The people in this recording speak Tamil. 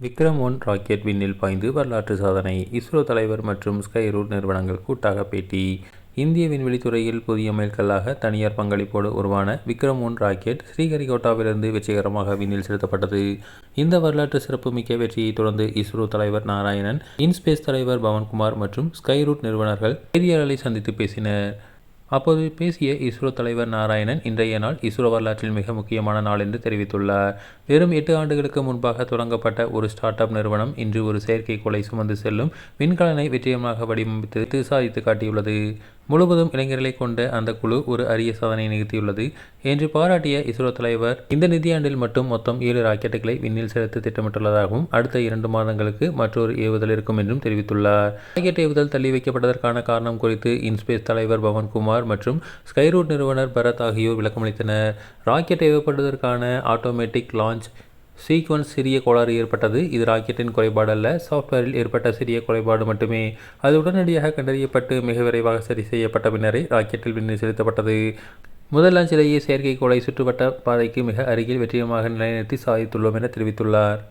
விக்ரம்-1 ராக்கெட் விண்ணில் பாய்ந்து வரலாற்று சாதனை. இஸ்ரோ தலைவர் மற்றும் ஸ்கை ரூட் நிறுவனங்கள் கூட்டாக பேட்டி. இந்திய விண்வெளித்துறையில் புதிய மைல்கல்லாக தனியார் பங்களிப்போடு உருவான விக்ரம்-1 ராக்கெட் ஸ்ரீஹரிகோட்டாவிலிருந்து வெற்றிகரமாக விண்ணில் செலுத்தப்பட்டது. இந்த வரலாற்று சிறப்புமிக்க வெற்றியை தொடர்ந்து இஸ்ரோ தலைவர் நாராயணன், இன்ஸ்பேஸ் தலைவர் பவன்குமார் மற்றும் ஸ்கை ரூட் நிறுவனர்கள் செய்தியாளர்களை சந்தித்து பேசினர். அப்போது பேசிய இஸ்ரோ தலைவர் நாராயணன், இன்றைய நாள் இஸ்ரோ வரலாற்றில் மிக முக்கியமான நாள் என்று தெரிவித்துள்ளார். வெறும் 8 ஆண்டுகளுக்கு முன்பாக தொடங்கப்பட்ட ஒரு ஸ்டார்ட் அப் நிறுவனம் இன்று ஒரு செயற்கைக்கோளை சுமந்து செல்லும் விண்கலனை வெற்றிகரமாக வடிவமைத்து சாதித்து காட்டியுள்ளது. முழுவதும் இளைஞர்களை கொண்ட அந்த குழு ஒரு அரிய சாதனையை நிகழ்த்தியுள்ளது என்று பாராட்டிய இஸ்ரோ தலைவர், இந்த நிதியாண்டில் மட்டும் மொத்தம் 7 ராக்கெட்டுகளை விண்ணில் செலுத்த திட்டமிட்டுள்ளதாகவும் அடுத்த 2 மாதங்களுக்கு மற்றொரு ஏவுதல் இருக்கும் என்றும் தெரிவித்துள்ளார். ராக்கெட் ஏவுதல் தள்ளி வைக்கப்பட்டதற்கான காரணம் குறித்து இன்ஸ்பேஸ் தலைவர் பவன்குமார் மற்றும் ஸ்கை ரூட் நிறுவனர் பரத் ஆகியோர் விளக்கமளித்தனர். ராக்கெட் ஏவப்படுவதற்கான ஆட்டோமேட்டிக் லான்ச் சீக்வன்ஸ் சிறிய கோளாறு ஏற்பட்டது. இது ராக்கெட்டின் குறைபாடு அல்ல, சாஃப்ட்வேரில் ஏற்பட்ட சிறிய குறைபாடு மட்டுமே. அது உடனடியாக கண்டறியப்பட்டு மிக விரைவாக சரி செய்யப்பட்ட பின்னரே ராக்கெட்டில் விண்ணில் செலுத்தப்பட்டது. முதல் லான்ச்சிலேயே செயற்கைக்கோளை சுற்றுவட்ட பாதைக்கு மிக அருகில் வெற்றிகரமாக நிலைநிறுத்தி சாதித்துள்ளோம் என தெரிவித்துள்ளார்.